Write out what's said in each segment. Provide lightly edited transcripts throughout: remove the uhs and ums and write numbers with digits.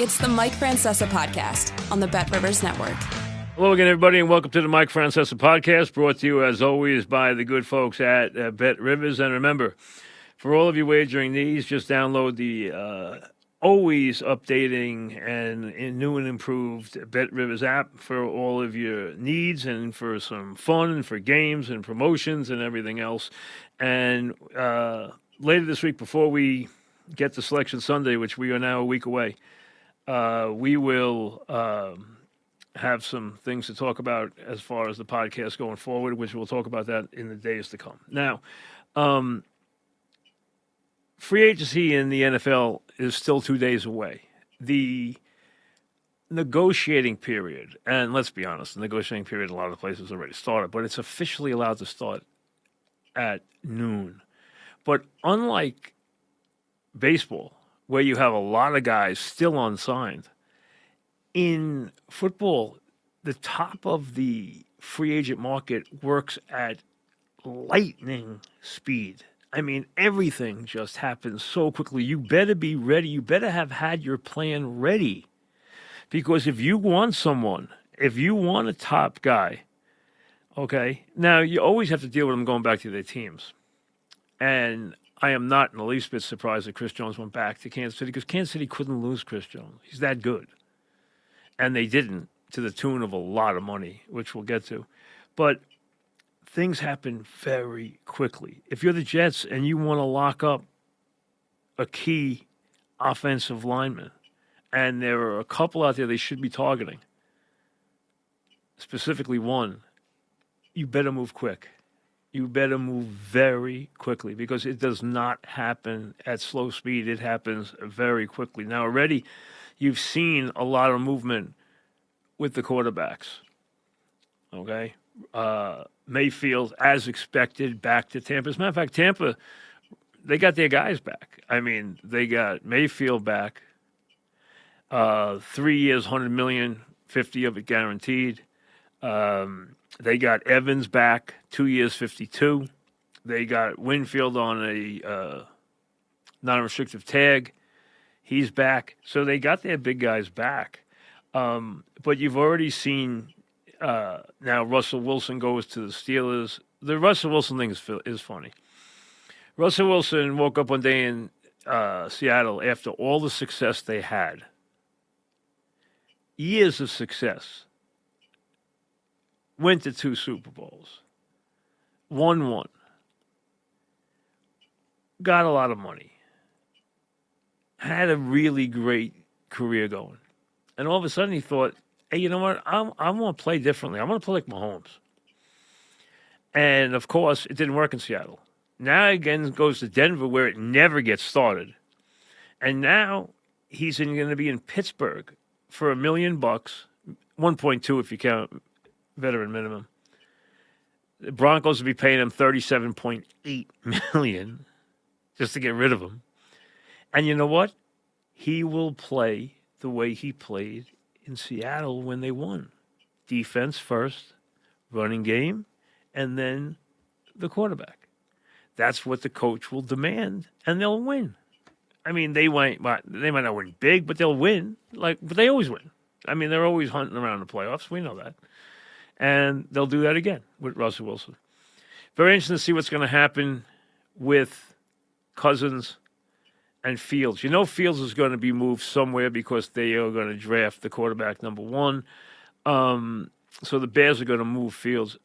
It's the Mike Francesa podcast on the Bet Rivers Network. Hello again, everybody, and welcome to the Mike Francesa podcast, brought to you, as always, by the good folks at Bet Rivers. And remember, for all of you wagering needs, just download the always updating and new and improved Bet Rivers app for all of your needs and for some fun and for games and promotions and everything else. And later this week, before we get to Selection Sunday, which we are now a week away, we will have some things to talk about as far as the podcast going forward, which we'll talk about that in the days to come. Now, free agency in the NFL is still 2 days away. The negotiating period, and let's be honest, the negotiating period in a lot of places already started, but it's officially allowed to start at noon. But unlike baseball, where you have a lot of guys still unsigned, in football, the top of the free agent market works at lightning speed. I mean, everything just happens so quickly. You better be ready. You better have had your plan ready. Because if you want someone, if you want a top guy, okay, now you always have to deal with them going back to their teams. And I am not in the least bit surprised that Chris Jones went back to Kansas City because Kansas City couldn't lose Chris Jones. He's that good. And they didn't, to the tune of a lot of money, which we'll get to. But things happen very quickly. If you're the Jets and you want to lock up a key offensive lineman, and there are a couple out there they should be targeting, specifically one, you better move quick. You better move very quickly because it does not happen at slow speed. It happens very quickly. Now, already you've seen a lot of movement with the quarterbacks, okay? Mayfield, as expected, back to Tampa. As a matter of fact, Tampa, they got their guys back. I mean, they got Mayfield back, 3 years, $100 million, 50 of it guaranteed. They got Evans back, 2 years, 52. They got Winfield on a non-restrictive tag. He's back. So they got their big guys back. But you've already seen now Russell Wilson goes to the Steelers. The Russell Wilson thing is funny. Russell Wilson woke up one day in Seattle after all the success they had. Years of success. Went to 2 Super Bowls. Won one. Got a lot of money. Had a really great career going. And all of a sudden he thought, hey, you know what? I want to play differently. I want to play like Mahomes. And, of course, it didn't work in Seattle. Now, again, goes to Denver where it never gets started. And now he's going to be in Pittsburgh for $1 million, 1.2 if you count veteran minimum. The Broncos will be paying him $37.8 million just to get rid of him. And you know what? He will play the way he played in Seattle when they won. Defense first, running game, and then the quarterback. That's what the coach will demand, and they'll win. I mean, they might not win big, but they'll win. But they always win. I mean, they're always hunting around the playoffs. We know that. And they'll do that again with Russell Wilson. Very interesting to see what's going to happen with Cousins and Fields. You know Fields is going to be moved somewhere because they are going to draft the quarterback number 1. So the Bears are going to move Fields.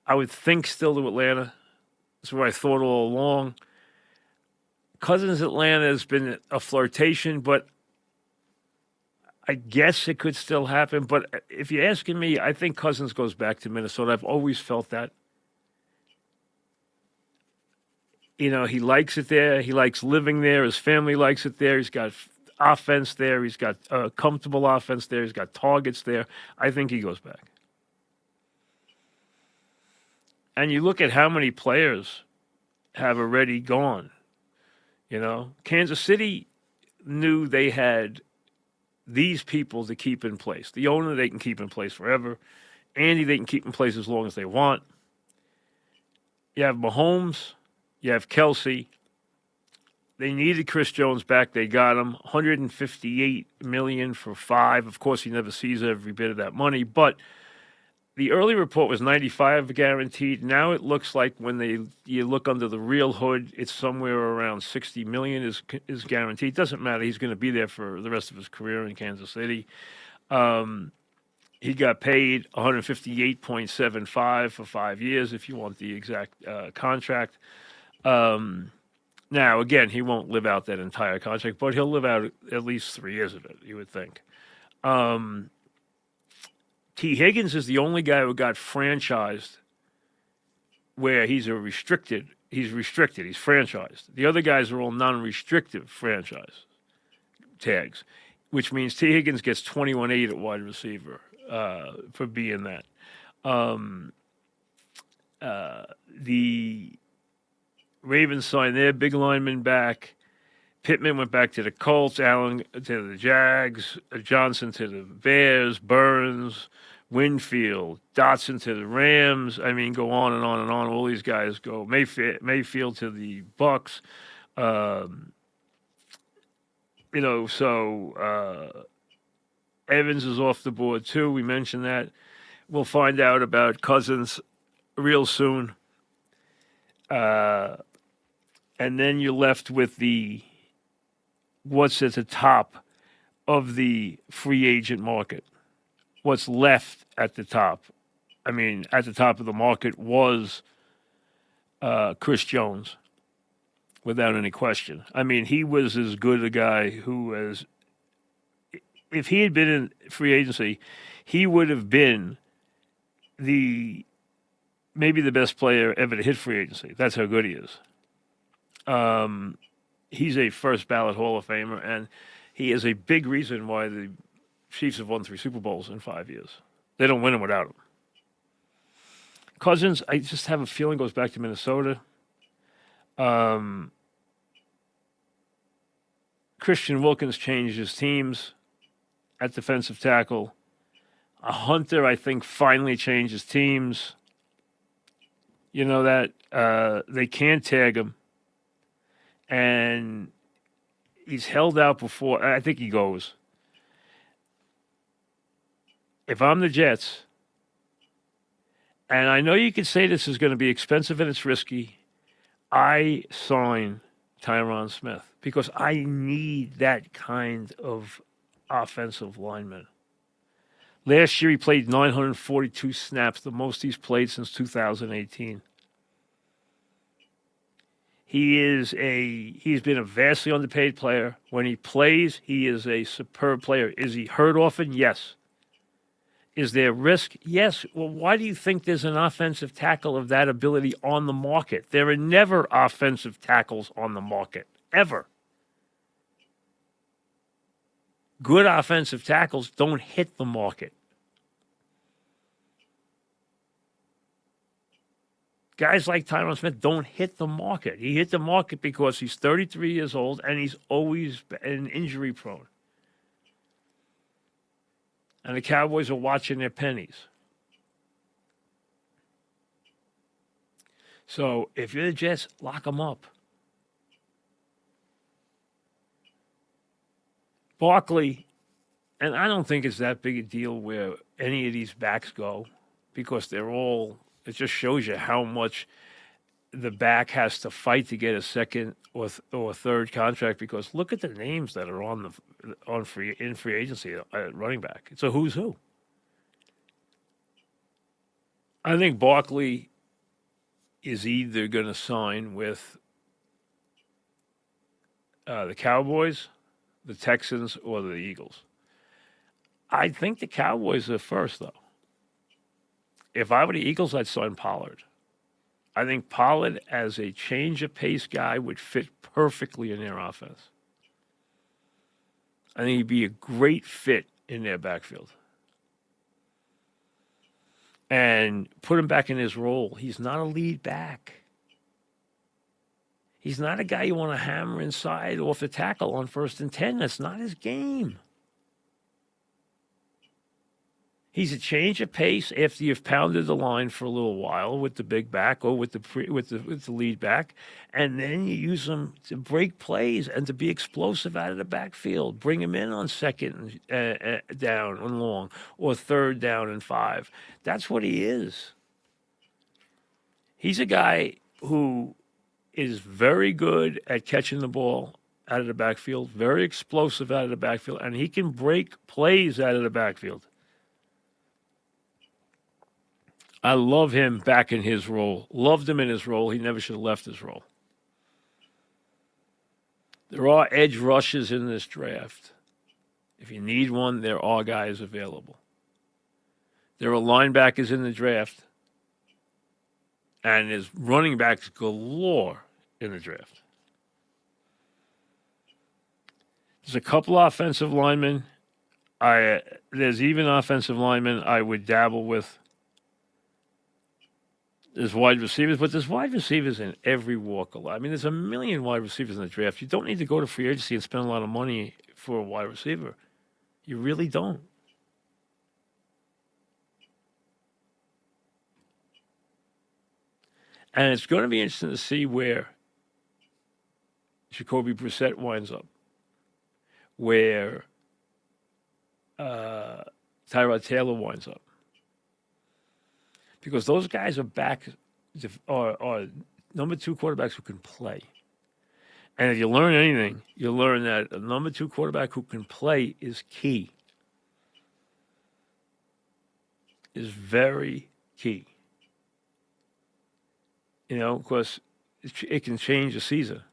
I would think still to Atlanta. That's what I thought all along. Cousins Atlanta has been a flirtation, but I guess it could still happen. But if you're asking me, I think Cousins goes back to Minnesota. I've always felt that. You know, he likes it there. He likes living there. His family likes it there. He's got offense there. He's got a comfortable offense there. He's got targets there. I think he goes back. And you look at how many players have already gone. You know, Kansas City knew they had these people to keep in place. The owner they can keep in place forever. Andy they can keep in place as long as they want. You have Mahomes. You have Kelsey. They needed Chris Jones back. They got him. $158 million for 5. Of course, he never sees every bit of that money, but the early report was 95 guaranteed. Now it looks like when you look under the real hood, it's somewhere around 60 million is guaranteed. Doesn't matter. He's going to be there for the rest of his career in Kansas City. He got paid 158.75 for 5 years. If you want the exact contract. Now again, he won't live out that entire contract, but he'll live out at least 3 years of it. You would think. T. Higgins is the only guy who got franchised where he's restricted. He's franchised. The other guys are all non-restrictive franchise tags, which means T. Higgins gets 21.8 at wide receiver for being that. The Ravens signed their big lineman back. Pittman went back to the Colts, Allen to the Jags, Johnson to the Bears, Burns, Winfield, Dotson to the Rams. I mean, go on and on and on. All these guys go. Mayfield to the Bucks. Evans is off the board too. We mentioned that. We'll find out about Cousins real soon. And then you're left with what's at the top of the free agent market. What's left at the top? I mean, at the top of the market was Chris Jones, without any question. I mean, he was as good a guy if he had been in free agency, he would have been maybe the best player ever to hit free agency. That's how good he is. He's a first ballot Hall of Famer, and he is a big reason why the Chiefs have won 3 Super Bowls in 5 years. They don't win them without him. Cousins, I just have a feeling goes back to Minnesota. Christian Wilkins changed his teams at defensive tackle. Hunter, I think, finally changed his teams. You know that they can't tag him. And he's held out before. I think he goes. If I'm the Jets, and I know you could say this is going to be expensive and it's risky, I sign Tyron Smith because I need that kind of offensive lineman. Last year he played 942 snaps, the most he's played since 2018. He's been a vastly underpaid player. When he plays, he is a superb player. Is he hurt often? Yes. Is there risk? Yes. Well, why do you think there's an offensive tackle of that ability on the market? There are never offensive tackles on the market, ever. Good offensive tackles don't hit the market. Guys like Tyron Smith don't hit the market. He hit the market because he's 33 years old and he's always been injury prone. And the Cowboys are watching their pennies. So if you're the Jets, lock them up. Barkley, and I don't think it's that big a deal where any of these backs go because they're all... It just shows you how much the back has to fight to get a second or third contract. Because look at the names that are in free agency at running back. It's a who's who. I think Barkley is either going to sign with the Cowboys, the Texans, or the Eagles. I think the Cowboys are first, though. If I were the Eagles, I'd sign Pollard. I think Pollard, as a change of pace guy, would fit perfectly in their offense. I think he'd be a great fit in their backfield. And put him back in his role. He's not a lead back. He's not a guy you want to hammer inside off the tackle on 1st and 10. That's not his game. He's a change of pace after you've pounded the line for a little while with the big back or with the lead back, and then you use him to break plays and to be explosive out of the backfield. Bring him in on second down and long or third down and 5. That's what he is. He's a guy who is very good at catching the ball out of the backfield, very explosive out of the backfield, and he can break plays out of the backfield. I love him back in his role. Loved him in his role. He never should have left his role. There are edge rushes in this draft. If you need one, there are guys available. There are linebackers in the draft. And there's running backs galore in the draft. There's a couple offensive linemen. There's even offensive linemen I would dabble with. There's wide receivers, but there's wide receivers in every walk of life. I mean, there's a million wide receivers in the draft. You don't need to go to free agency and spend a lot of money for a wide receiver. You really don't. And it's going to be interesting to see where Jacoby Brissett winds up, where Tyrod Taylor winds up. Because those guys are number 2 quarterbacks who can play. And if you learn anything, you learn that a number 2 quarterback who can play is key. Is very key. You know, because it can change a season.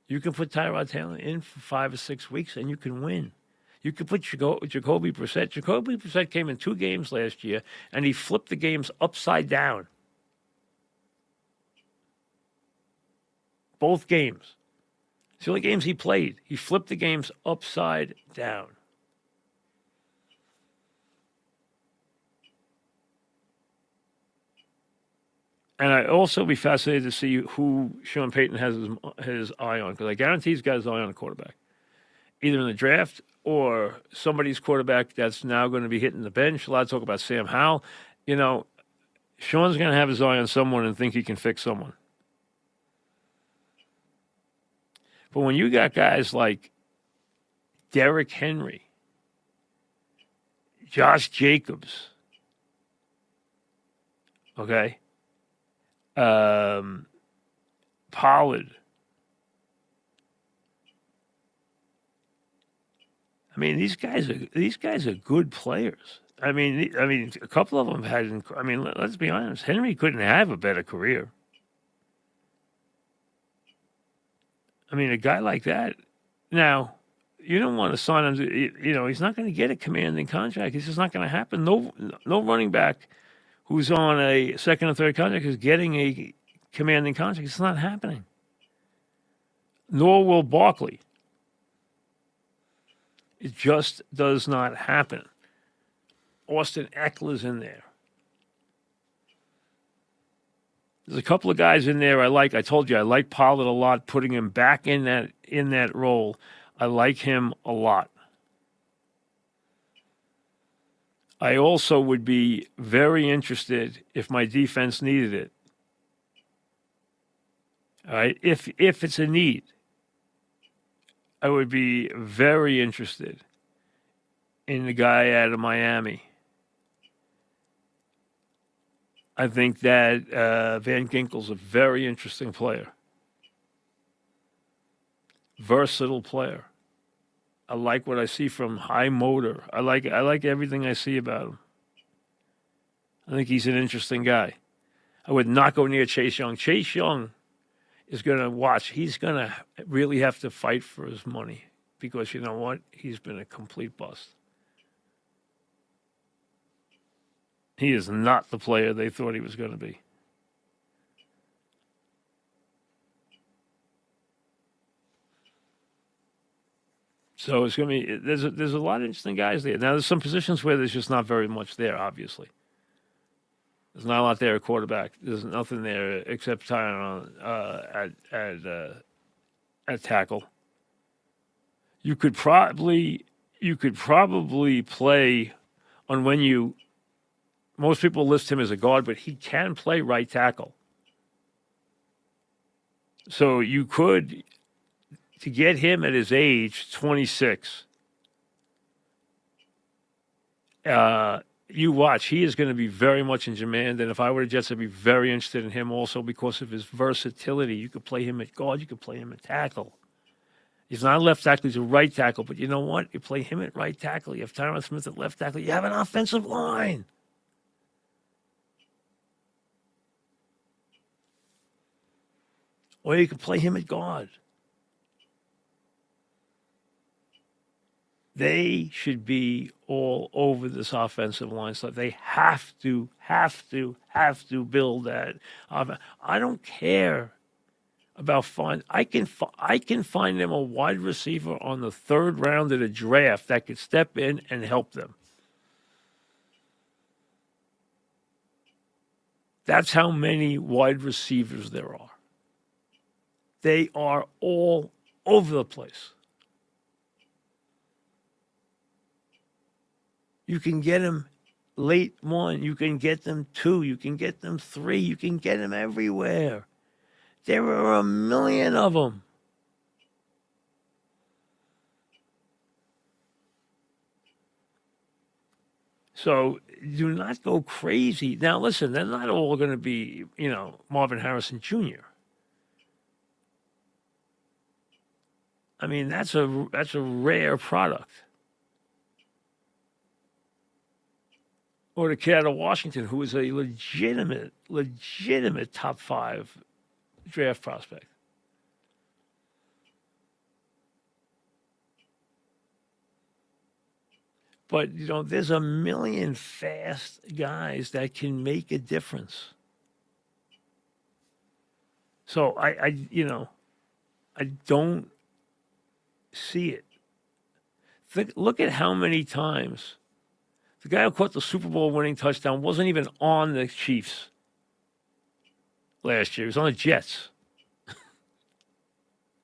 You can put Tyrod Taylor in for 5 or 6 weeks, and you can win. You could put Jacoby Brissett. Jacoby Brissett came in 2 games last year, and he flipped the games upside down. Both games. It's the only games he played. He flipped the games upside down. And I'd also be fascinated to see who Sean Payton has his eye on, because I guarantee he's got his eye on a quarterback, either in the draft or somebody's quarterback that's now going to be hitting the bench. A lot of talk about Sam Howell. You know, Sean's going to have his eye on someone and think he can fix someone. But when you got guys like Derrick Henry, Josh Jacobs, okay, Pollard, I mean, these guys are good players. I mean, a couple of them had. I mean, let's be honest. Henry couldn't have a better career. I mean, a guy like that. Now, you don't want to sign him. You know, he's not going to get a commanding contract. It's just not going to happen. No running back who's on a second or third contract is getting a commanding contract. It's not happening. Nor will Barkley. It just does not happen. Austin Eckler's in there. There's a couple of guys in there I like. I told you I like Pollard a lot, putting him back in that role. I like him a lot. I also would be very interested if my defense needed it. All right, if it's a need, I would be very interested in the guy out of Miami. I think that Van Ginkel's a very interesting player. Versatile player. I like what I see from high motor. I like everything I see about him. I think he's an interesting guy. I would not go near Chase Young. Chase Young is going to watch. He's going to really have to fight for his money because you know what? He's been a complete bust. He is not the player they thought he was going to be. So it's going to be there's a lot of interesting guys there. Now there's some positions where there's just not very much there. Obviously, there's not a lot there at quarterback. There's nothing there except tying on at tackle. You could probably play on when you Most people list him as a guard, but he can play right tackle. So you could, to get him at his age, 26, you watch. He is going to be very much in demand. And if I were the Jets, I'd be very interested in him also because of his versatility. You could play him at guard. You could play him at tackle. He's not a left tackle. He's a right tackle. But you know what? You play him at right tackle. You have Tyron Smith at left tackle. You have an offensive line. Or you can play him at guard. They should be all over this offensive line stuff. They have to build that. I don't care about I can find them a wide receiver on the third round of the draft that could step in and help them. That's how many wide receivers there are. They are all over the place. You can get them late 1. You can get them 2. You can get them 3. You can get them everywhere. There are a million of them. So do not go crazy. Now, listen, they're not all going to be, Marvin Harrison Jr. I mean, that's a rare product. Or the kid out of Washington, who is a legitimate top 5 draft prospect. But, there's a million fast guys that can make a difference. So I don't see it. Look at how many times the guy who caught the Super Bowl winning touchdown wasn't even on the Chiefs last year. He was on the Jets.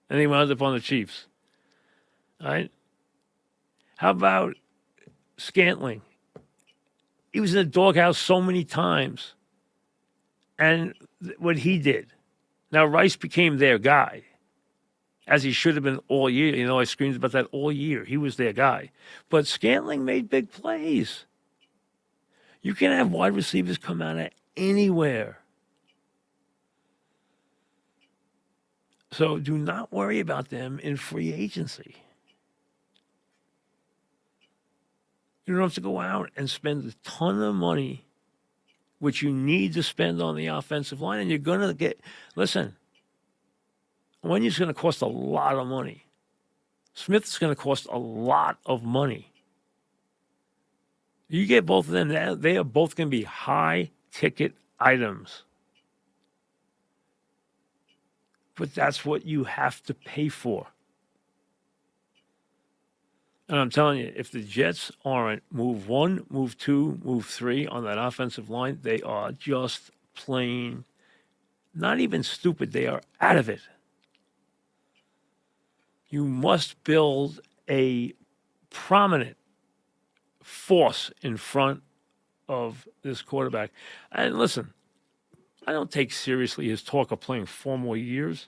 And he wound up on the Chiefs. All right? How about Scantling? He was in the doghouse so many times. And what he did. Now, Rice became their guy, as he should have been all year. I screamed about that all year. He was their guy. But Scantling made big plays. You can have wide receivers come out of anywhere. So do not worry about them in free agency. You don't have to go out and spend a ton of money, which you need to spend on the offensive line. And you're going to get, listen, Wenya's going to cost a lot of money. Smith's going to cost a lot of money. You get both of them, they are both going to be high-ticket items. But that's what you have to pay for. And I'm telling you, if the Jets aren't move 1, move 2, move 3 on that offensive line, they are just plain, not even stupid. They are out of it. You must build a prominent force in front of this quarterback. And listen, I don't take seriously his talk of playing 4 more years.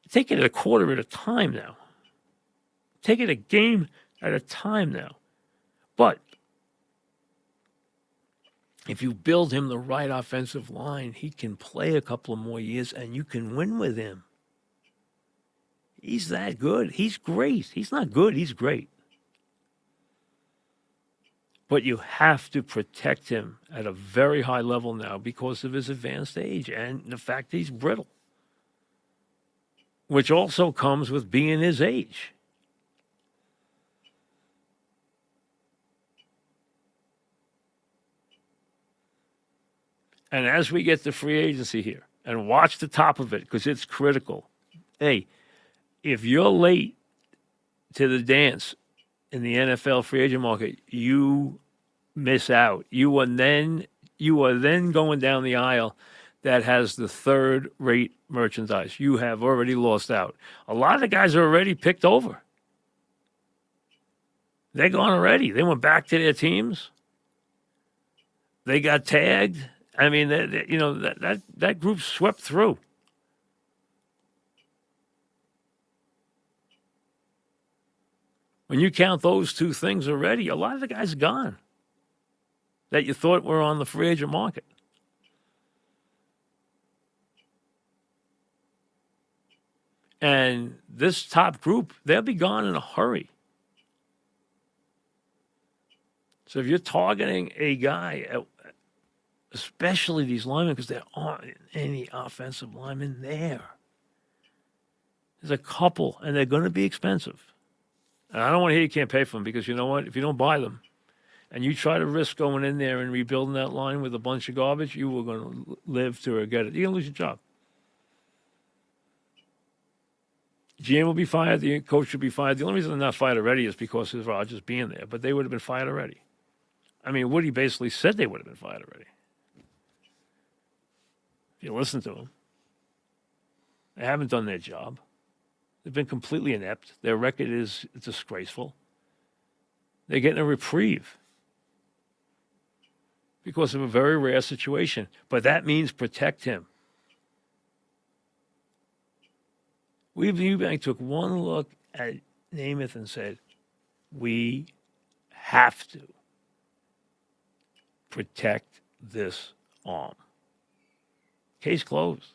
Take it a quarter at a time now. Take it a game at a time now. But if you build him the right offensive line, he can play a couple of more years and you can win with him. He's that good. He's great. He's not good. He's great. But you have to protect him at a very high level now because of his advanced age and the fact that he's brittle, which also comes with being his age. And as we get to free agency here, and watch the top of it because it's critical. Hey, if you're late to the dance in the NFL free agent market, you miss out. You are then going down the aisle that has the third-rate merchandise. You have already lost out. A lot of the guys are already picked over. They're gone already. They went back to their teams. They got tagged. I mean, that group swept through. When you count those two things already, a lot of the guys are gone that you thought were on the free agent market. And this top group, they'll be gone in a hurry. So if you're targeting a guy, especially these linemen, because there aren't any offensive linemen there. There's a couple, and they're going to be expensive. And I don't want to hear you can't pay for them, because you know what? If you don't buy them and you try to risk going in there and rebuilding that line with a bunch of garbage, you are going to live to regret it. You're going to lose your job. GM will be fired. The coach will be fired. The only reason they're not fired already is because of Rodgers being there, but they would have been fired already. I mean, Woody basically said they would have been fired already. If you listen to them, they haven't done their job. They've been completely inept. Their record is disgraceful. They're getting a reprieve because of a very rare situation. But that means protect him. Eubank took one look at Namath and said, we have to protect this arm. Case closed.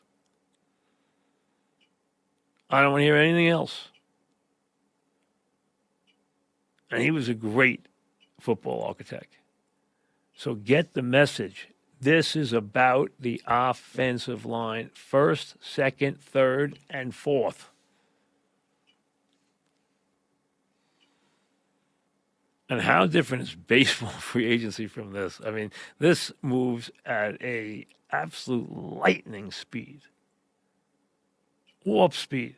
I don't want to hear anything else. And he was a great football architect. So get the message. This is about the offensive line. First, second, third, and fourth. And how different is baseball free agency from this? I mean, this moves at a absolute lightning speed. Warp speed.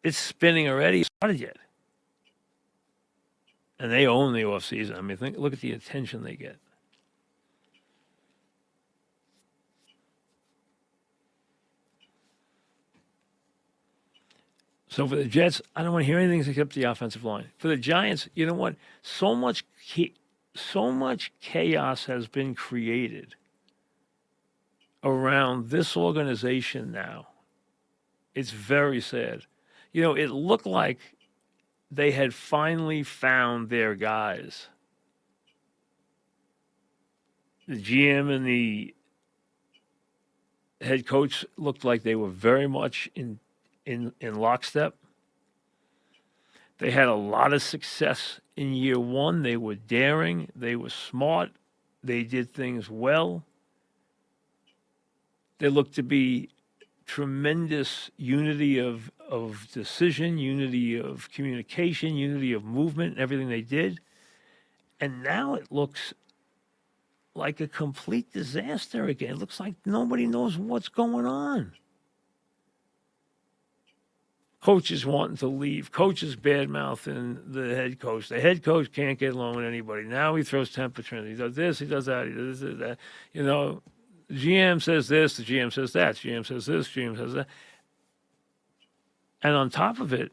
It's spinning already. It's started yet. And they own the offseason. I mean, look at the attention they get. So for the Jets, I don't want to hear anything except the offensive line. For the Giants, you know what? So much chaos has been created around this organization now. It's very sad. You know, it looked like they had finally found their guys. The GM and the head coach looked like they were very much in lockstep. They had a lot of success in year one. They were daring. They were smart. They did things well. There looked to be tremendous unity of decision, unity of communication, unity of movement, and everything they did. And now it looks like a complete disaster again. It looks like nobody knows what's going on. Coaches wanting to leave. Coaches bad-mouthing the head coach. The head coach can't get along with anybody. Now he throws temperature. He does this, he does that, he does that. You know, the GM says this, the GM says that, the GM says this, the GM says that. And on top of it,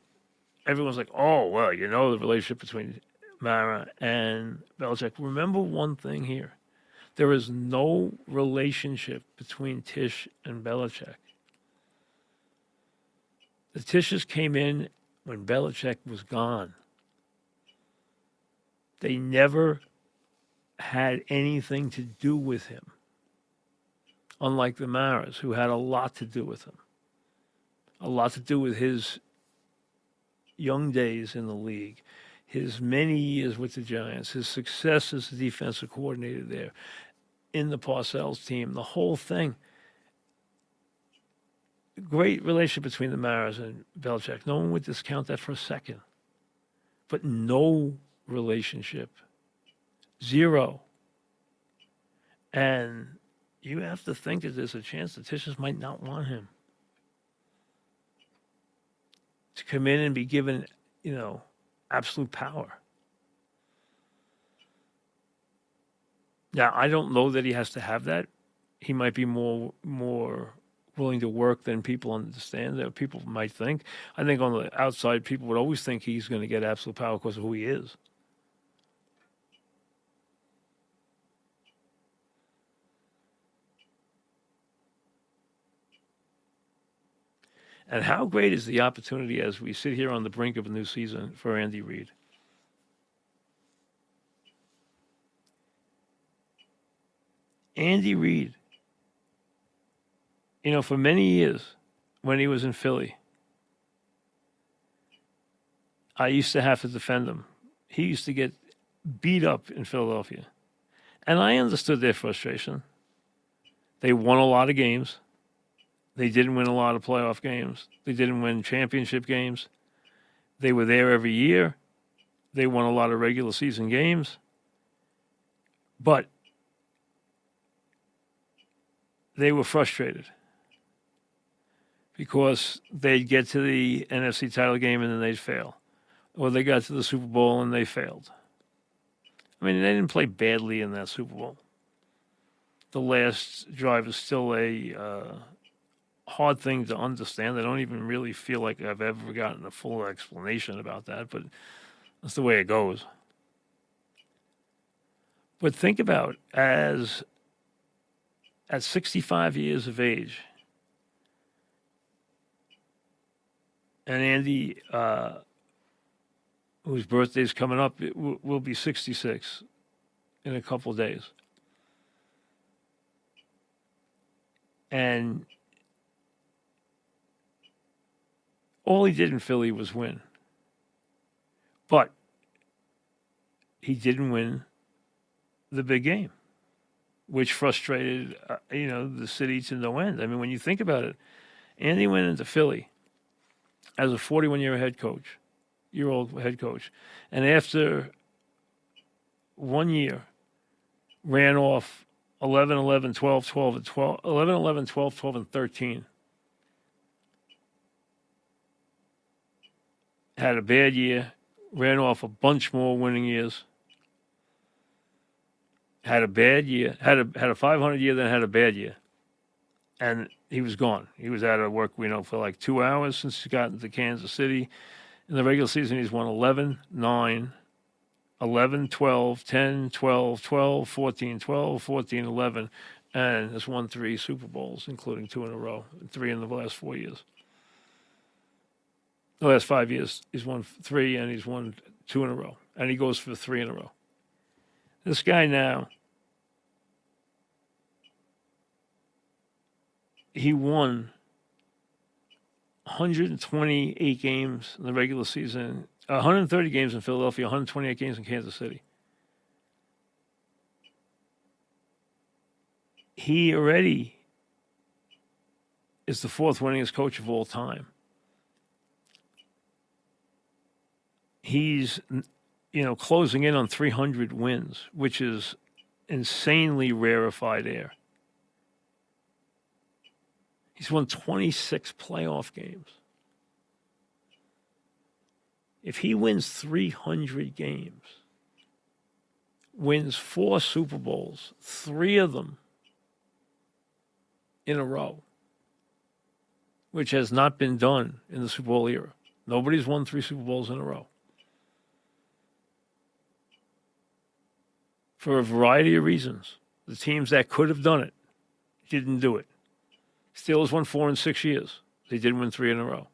everyone's like, oh, well, you know the relationship between Mara and Belichick. Remember one thing here. There is no relationship between Tisch and Belichick. The Tisches came in when Belichick was gone. They never had anything to do with him, unlike the Maras, who had a lot to do with him, a lot to do with his young days in the league, his many years with the Giants, his success as the defensive coordinator there, in the Parcells team, the whole thing. Great relationship between the Maras and Belichick. No one would discount that for a second. But no relationship. Zero. And you have to think that there's a chance the Tisches might not want him to come in and be given, you know, absolute power. Now, I don't know that he has to have that. He might be more willing to work than people understand, that people might think. I think on the outside, people would always think he's going to get absolute power because of who he is. And how great is the opportunity as we sit here on the brink of a new season for Andy Reid? Andy Reid, for many years when he was in Philly, I used to have to defend him. He used to get beat up in Philadelphia. And I understood their frustration. They won a lot of games. They didn't win a lot of playoff games. They didn't win championship games. They were there every year. They won a lot of regular season games. But they were frustrated because they'd get to the NFC title game and then they'd fail. Or they got to the Super Bowl and they failed. I mean, they didn't play badly in that Super Bowl. The last drive is still a hard thing to understand. I don't even really feel like I've ever gotten a full explanation about that, but that's the way it goes. But think about at 65 years of age, and Andy, whose birthday's coming up, will be 66 in a couple of days. And all he did in Philly was win. But he didn't win the big game, which frustrated, the city to no end. I mean, when you think about it, Andy went into Philly as a 41-year-old head coach. And after 1 year, ran off 11, 11, 12, 12, and 12, 11, 11, 12, 12, and 13. Had a bad year, ran off a bunch more winning years. Had a bad year, had a 500 year, then had a bad year. And he was gone. He was out of work, for like 2 hours since he got into Kansas City. In the regular season, he's won 11, 9, 11, 12, 10, 12, 12, 14, 12, 14, 11, and has won 3 Super Bowls, including 2 in a row, 3 in the last 4 years. The last 5 years, he's won 3 and he's won 2 in a row, and he goes for 3 in a row. This guy now, he won 128 games in the regular season, 130 games in Philadelphia, 128 games in Kansas City. He already is the 4th winningest coach of all time. He's, closing in on 300 wins, which is insanely rarefied air. He's won 26 playoff games. If he wins 300 games, wins 4 Super Bowls, 3 of them in a row, which has not been done in the Super Bowl era. Nobody's won 3 Super Bowls in a row. For a variety of reasons. The teams that could have done it didn't do it. Steelers won 4 in 6 years. They didn't win 3 in a row.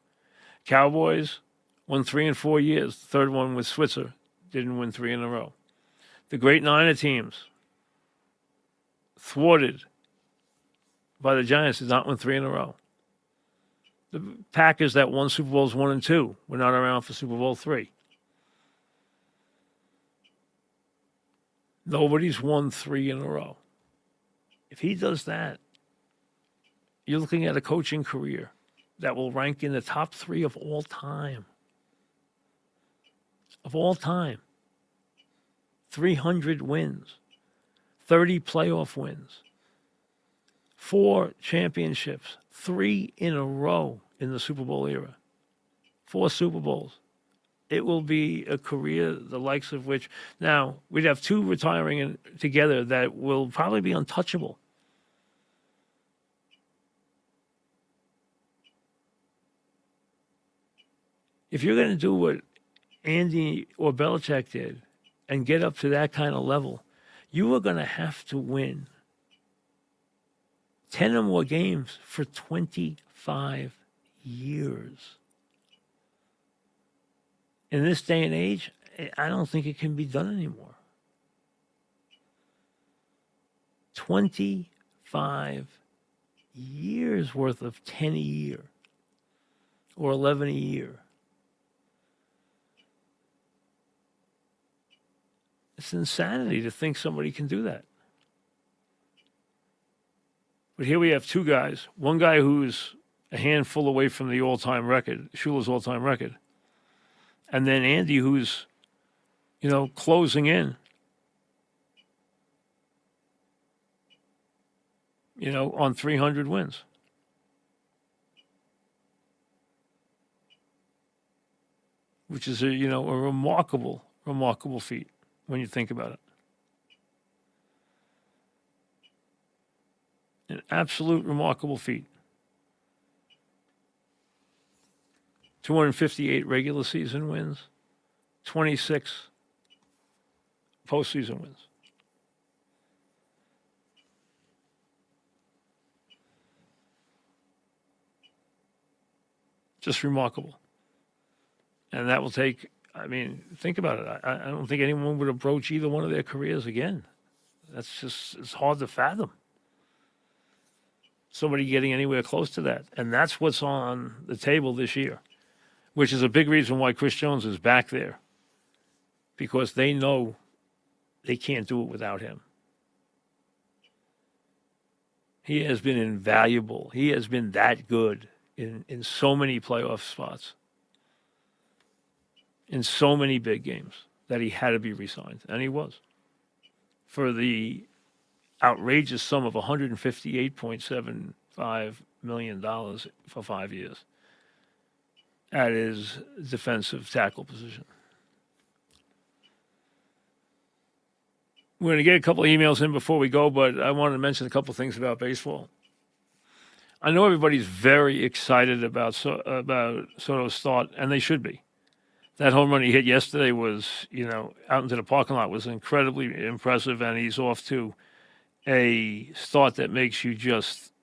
Cowboys won 3 in 4 years. The third one with Switzer didn't win 3 in a row. The great Niner teams, thwarted by the Giants, did not win 3 in a row. The Packers that won Super Bowls 1 and 2 were not around for Super Bowl 3. Nobody's won 3 in a row. If he does that, you're looking at a coaching career that will rank in the top 3 of all time. Of all time. 300 wins. 30 playoff wins. 4 championships. 3 in a row in the Super Bowl era. 4 Super Bowls. It will be a career the likes of which, now, we'd have 2 retiring together that will probably be untouchable. if you're going to do what Andy or Belichick did and get up to that kind of level, you are going to have to win 10 or more games for 25 years. In this day and age, I don't think it can be done anymore. 25 years worth of 10 a year or 11 a year. It's insanity to think somebody can do that. But here we have two guys. One guy who's a handful away from the all-time record, Shula's all-time record. And then Andy who's, closing in, on 300 wins. Which is a remarkable feat when you think about it. An absolute remarkable feat. 258 regular season wins, 26 postseason wins. Just remarkable. And that will take, think about it. I don't think anyone would approach either one of their careers again. It's hard to fathom somebody getting anywhere close to that. And that's what's on the table this year, which is a big reason why Chris Jones is back there, because they know they can't do it without him. He has been invaluable. He has been that good in so many playoff spots, in so many big games, that he had to be re-signed, and he was. For the outrageous sum of $158.75 million for 5 years at his defensive tackle position. We're going to get a couple of emails in before we go, but I wanted to mention a couple of things about baseball. I know everybody's very excited about Soto's start, and they should be. That home run he hit yesterday was, out into the parking lot, was incredibly impressive, and he's off to a start that makes you just,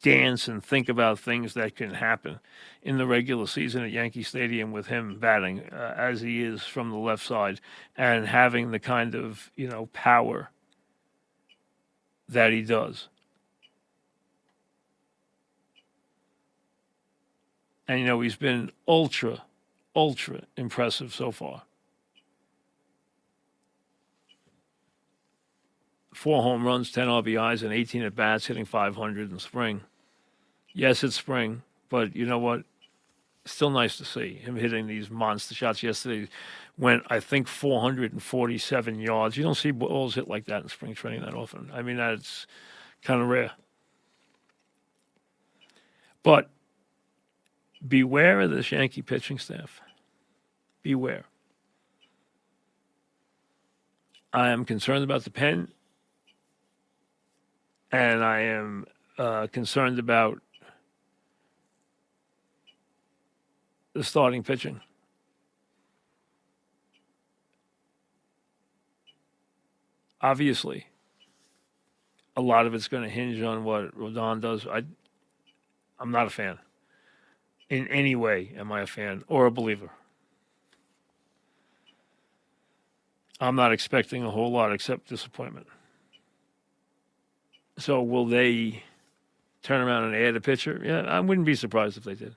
dance and think about things that can happen in the regular season at Yankee Stadium with him batting as he is from the left side and having the kind of, power that he does. And, he's been ultra impressive so far. 4 home runs, 10 RBIs, and 18 at-bats, hitting .500 in spring. Yes, it's spring, but you know what? Still nice to see him hitting these monster shots. Yesterday went, I think, 447 yards. You don't see balls hit like that in spring training that often. That's kind of rare. But beware of this Yankee pitching staff. Beware. I am concerned about the pen, and I am concerned about the starting pitching. Obviously, a lot of it's going to hinge on what Rodon does. I'm not a fan. In any way am I a fan or a believer. I'm not expecting a whole lot except disappointment. So will they turn around and add a pitcher? Yeah, I wouldn't be surprised if they did.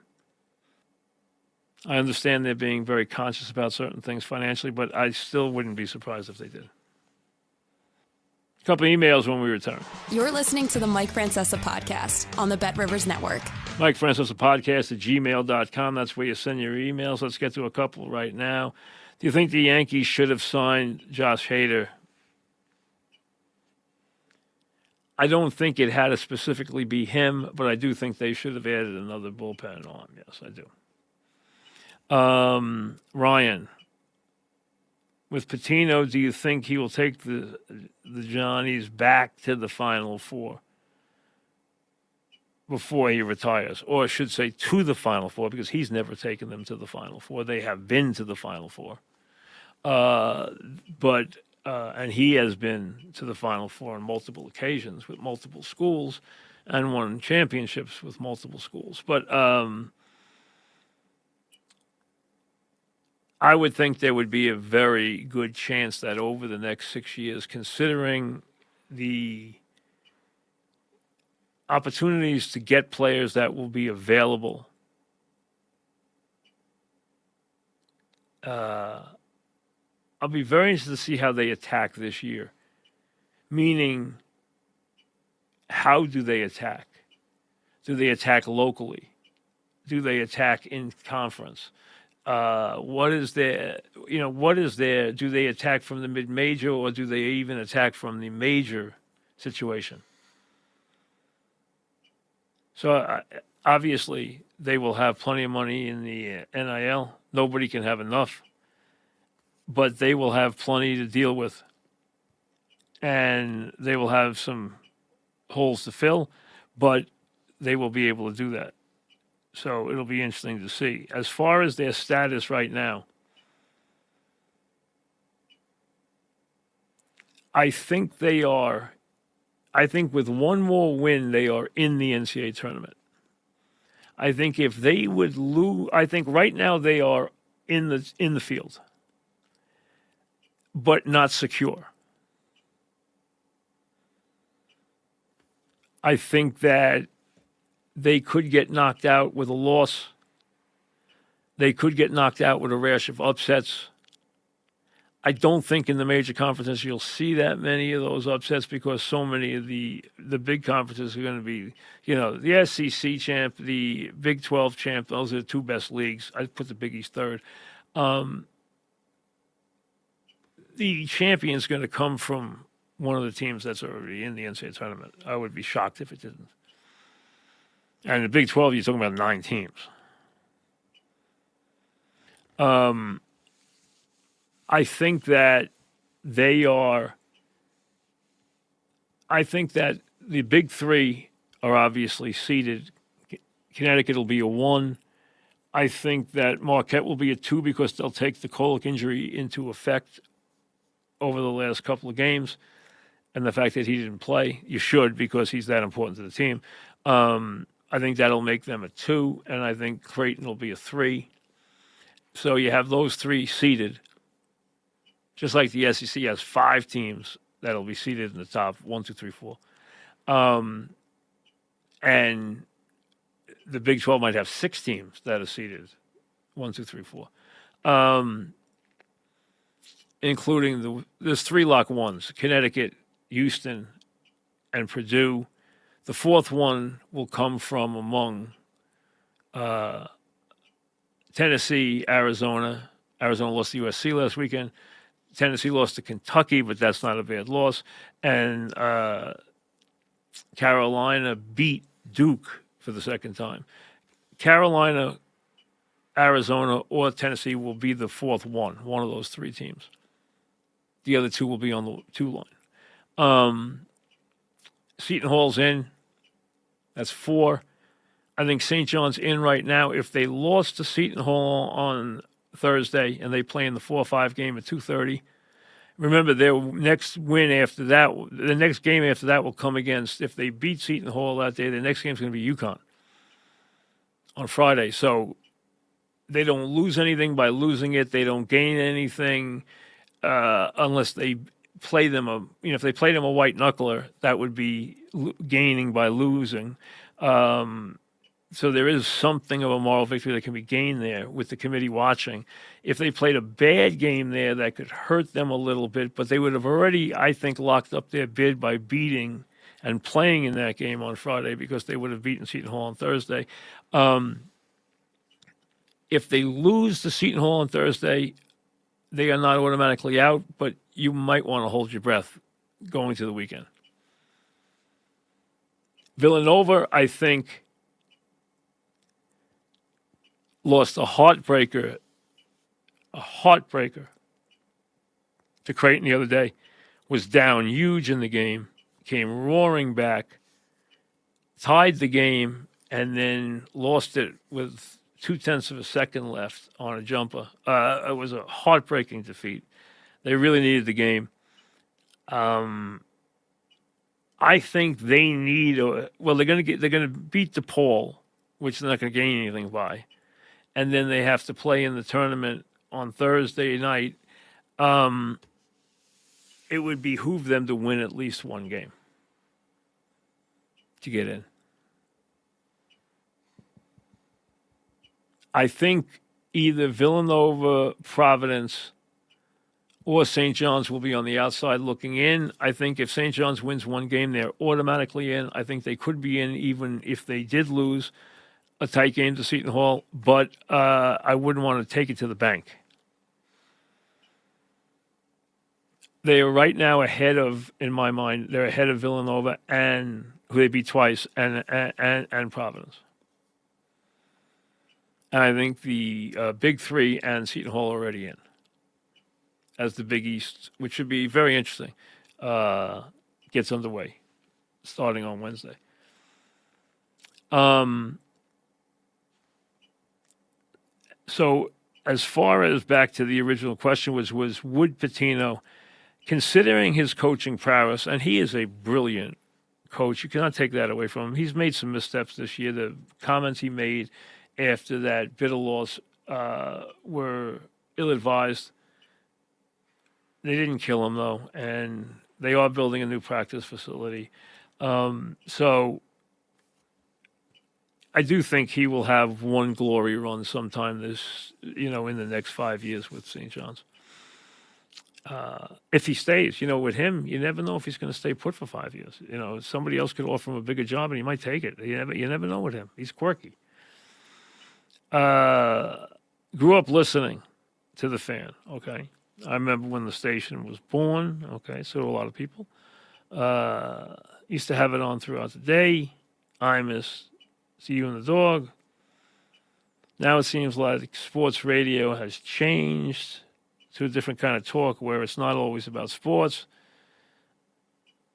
I understand they're being very conscious about certain things financially, but I still wouldn't be surprised if they did. A couple of emails when we return. You're listening to the Mike Francesa podcast on the Bet Rivers Network. Mike Francesa podcast at gmail.com. That's where you send your emails. Let's get to a couple right now. Do you think the Yankees should have signed Josh Hader? I don't think it had to specifically be him, but I do think they should have added another bullpen arm. Yes, I do. Ryan, with Patino, do you think he will take the Johnnies back to the Final Four? before he retires, or I should say to the Final Four, because he's never taken them to the Final Four. They have been to the Final Four. And he has been to the Final Four on multiple occasions with multiple schools and won championships with multiple schools. But I would think there would be a very good chance that over the next 6 years, considering the opportunities to get players that will be available, I'll be very interested to see how they attack this year. Meaning, how do they attack? Do they attack locally? Do they attack in conference? What is their, do they attack from the mid-major, or do they even attack from the major situation? So obviously they will have plenty of money in the NIL. Nobody can have enough, but they will have plenty to deal with, and they will have some holes to fill, but they will be able to do that. So it'll be interesting to see. As far as their status right now, I think with one more win, they are in the NCAA tournament. I think if they would lose, I think right now they are in the field, but not secure. I think that they could get knocked out with a loss. They could get knocked out with a rash of upsets. I don't think in the major conferences you'll see that many of those upsets, because so many of the big conferences are going to be, the SEC champ, the Big 12 champ. Those are the two best leagues. I put the Big East third. The champion's going to come from one of the teams that's already in the NCAA tournament. I would be shocked if it didn't. And the Big 12, you're talking about 9 teams. I think that the Big Three are obviously seeded. Connecticut will be a 1. I think that Marquette will be a 2 because they'll take the Kolek injury into effect over the last couple of games. And the fact that he didn't play, you should, because he's that important to the team. I think that'll make them a 2, and I think Creighton will be a 3. So you have those 3 seeded. Just like the SEC has 5 teams that'll be seated in the top 1, 2, 3, 4. And the Big 12 might have 6 teams that are seated 1, 2, 3, 4. Including there's 3 lock ones: Connecticut, Houston, and Purdue. The 4th one will come from among Tennessee, Arizona. Arizona lost to USC last weekend. Tennessee lost to Kentucky, but that's not a bad loss. And Carolina beat Duke for the 2nd time. Carolina, Arizona, or Tennessee will be the 4th one of those 3 teams. The other 2 will be on the 2 line. Seton Hall's in. That's 4. I think St. John's in right now. If they lost to Seton Hall on Thursday and they play in the 4-5 game at 2:30, remember their next win after that, the next game after that will come against, if they beat Seton Hall that day, the next game is going to be UConn on Friday. So they don't lose anything by losing it. They don't gain anything unless they play them if they played them a white knuckler, that would be gaining by losing. So there is something of a moral victory that can be gained there with the committee watching. If they played a bad game there, that could hurt them a little bit, but they would have already, I think, locked up their bid by beating and playing in that game on Friday, because they would have beaten Seton Hall on Thursday. If they lose to Seton Hall on Thursday, they are not automatically out, but you might want to hold your breath going to the weekend. Villanova, I think, lost a heartbreaker to Creighton the other day, was down huge in the game, came roaring back tied the game and then lost it with 0.2 of a second left on a jumper. It was a heartbreaking defeat. They really needed the game. I think they need. They're going to beat DePaul, which they're not going to gain anything by, and then they have to play in the tournament on Thursday night. It would behoove them to win at least one game to get in. I think either Villanova, Providence, or St. John's will be on the outside looking in. I think if St. John's wins one game, they're automatically in. I think they could be in even if they did lose a tight game to Seton Hall, but I wouldn't want to take it to the bank. They are right now ahead of, in my mind, they're ahead of Villanova and who they beat twice and Providence. And I think the Big Three and Seton Hall are already in as the Big East, which should be very interesting, gets underway starting on Wednesday. So as far as back to the original question was would Pitino, considering his coaching prowess, and he is a brilliant coach, you cannot take that away from him. He's made some missteps this year. The comments he made after that bitter loss were ill-advised. They didn't kill him, though, and they are building a new practice facility. So I do think he will have one glory run sometime in the next 5 years with St. John's. If he stays, with him, you never know if he's going to stay put for 5 years. Somebody else could offer him a bigger job, and he might take it. You never know with him. He's quirky. Grew up listening to the Fan, okay? I remember when the station was born, okay? So do a lot of people. Used to have it on throughout the day. I miss See You and the Dog. Now it seems like sports radio has changed to a different kind of talk where it's not always about sports.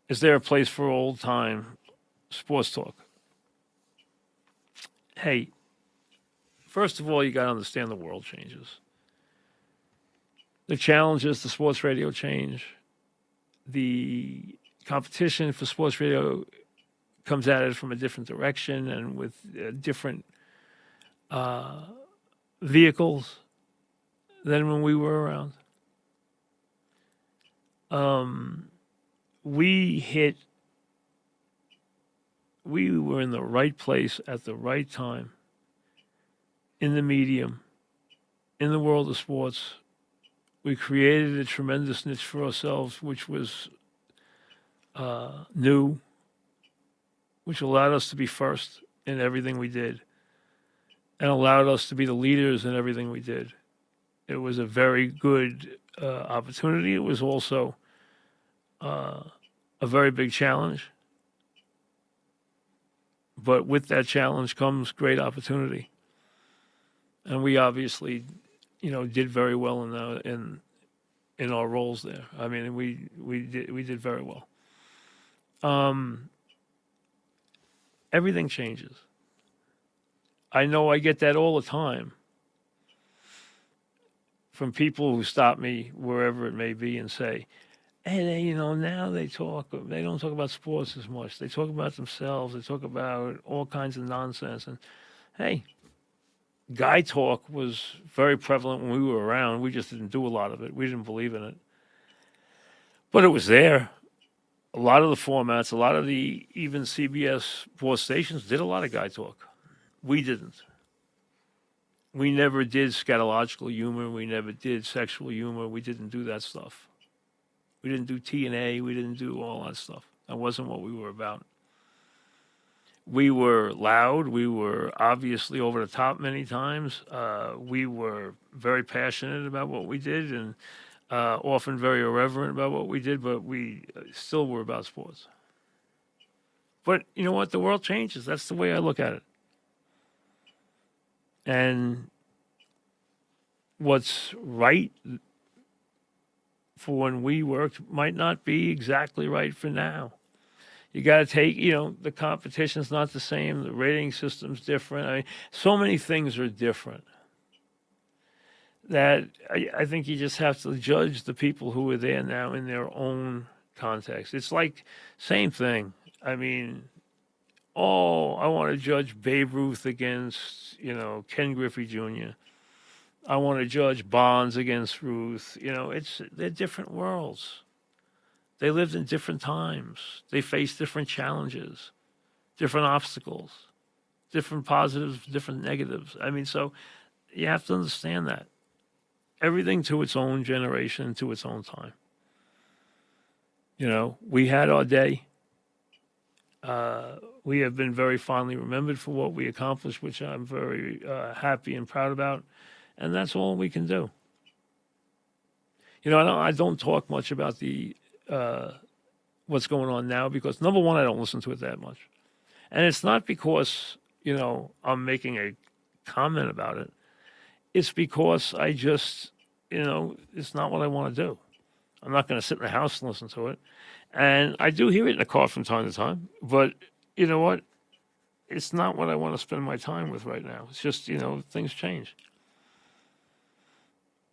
Is there a place for old-time sports talk? Hey, first of all, you got to understand the world changes. The challenges to sports radio change. The competition for sports radio comes at it from a different direction and with different vehicles than when we were around. We were in the right place at the right time in the medium, in the world of sports. We created a tremendous niche for ourselves, which was new, which allowed us to be first in everything we did and allowed us to be the leaders in everything we did. It was a very good opportunity. It was also a very big challenge. But with that challenge comes great opportunity. And we obviously, did very well in our roles there. I mean, we did very well. Everything changes. I know I get that all the time from people who stop me wherever it may be and say, hey, now they don't talk about sports as much. They talk about themselves. They talk about all kinds of nonsense. And hey, guy talk was very prevalent when we were around. We just didn't do a lot of it. We didn't believe in it. But it was there. A lot of the formats, a lot of the even CBS sports stations did a lot of guy talk. We didn't. We never did scatological humor. We never did sexual humor. We didn't do that stuff. We didn't do T&A. We didn't do all that stuff. That wasn't what we were about. We were loud. We were obviously over the top many times. We were very passionate about what we did and often very irreverent about what we did, but we still were about sports. But you know what? The world changes. That's the way I look at it. And what's right for when we worked might not be exactly right for now. You got to take, the competition's not the same. The rating system's different. I mean, so many things are different that I think you just have to judge the people who are there now in their own context. It's like, same thing. I mean, I want to judge Babe Ruth against, Ken Griffey Jr. I want to judge Bonds against Ruth. They're different worlds. They lived in different times. They faced different challenges, different obstacles, different positives, different negatives. I mean, so you have to understand that. Everything to its own generation, to its own time. We had our day. We have been very fondly remembered for what we accomplished, which I'm very happy and proud about. And that's all we can do. I don't talk much about the what's going on now because, number one, I don't listen to it that much. And it's not because, I'm making a comment about it. It's because I just, it's not what I want to do. I'm not going to sit in the house and listen to it. And I do hear it in the car from time to time. But you know what? It's not what I want to spend my time with right now. It's just, things change.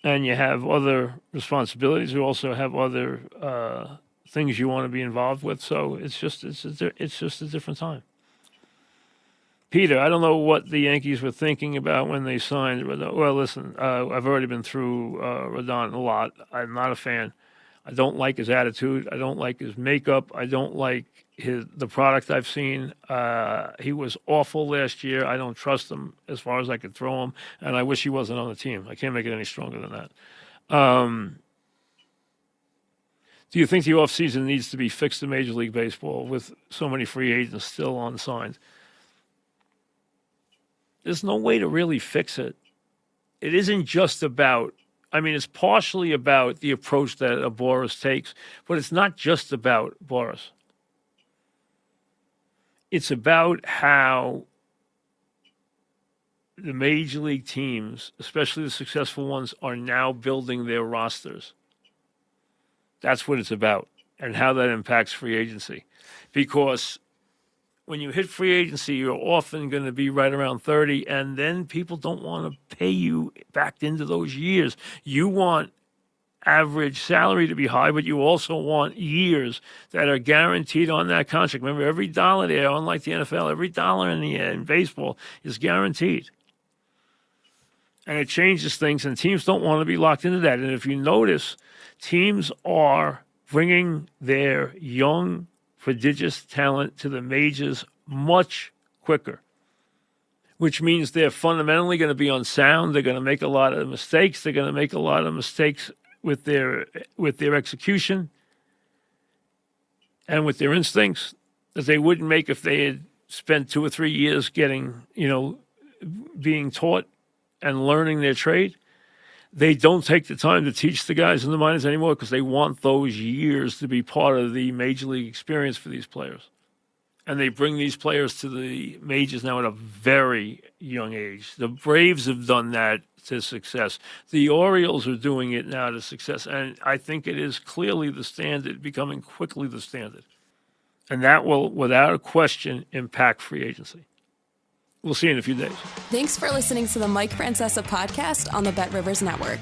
And you have other responsibilities. You also have other things you want to be involved with. So it's just a different time. Peter, I don't know what the Yankees were thinking about when they signed Rodon. Well, listen, I've already been through Rodon a lot. I'm not a fan. I don't like his attitude. I don't like his makeup. I don't like the product I've seen. He was awful last year. I don't trust him as far as I could throw him, and I wish he wasn't on the team. I can't make it any stronger than that. Do you think the offseason needs to be fixed in Major League Baseball with so many free agents still unsigned? There's no way to really fix it. It isn't just about, it's partially about the approach that Boris takes, but it's not just about Boris. It's about how the major league teams, especially the successful ones, are now building their rosters. That's what it's about, and how that impacts free agency. Because when you hit free agency, you're often going to be right around 30, and then people don't want to pay you back into those years. You want average salary to be high, but you also want years that are guaranteed on that contract. Remember, every dollar there, unlike the NFL, every dollar in baseball is guaranteed. And it changes things, and teams don't want to be locked into that. And if you notice, teams are bringing their young, prodigious talent to the majors much quicker, which means they're fundamentally going to be unsound. They're going to make a lot of mistakes. They're going to make a lot of mistakes with their execution and with their instincts that they wouldn't make if they had spent 2 or 3 years getting, being taught and learning their trade. They don't take the time to teach the guys in the minors anymore because they want those years to be part of the major league experience for these players. And they bring these players to the majors now at a very young age. The Braves have done that to success. The Orioles are doing it now to success. And I think it is clearly the standard, becoming quickly the standard. And that will, without a question, impact free agency. We'll see you in a few days. Thanks for listening to the Mike Francesa podcast on the Bet Rivers Network.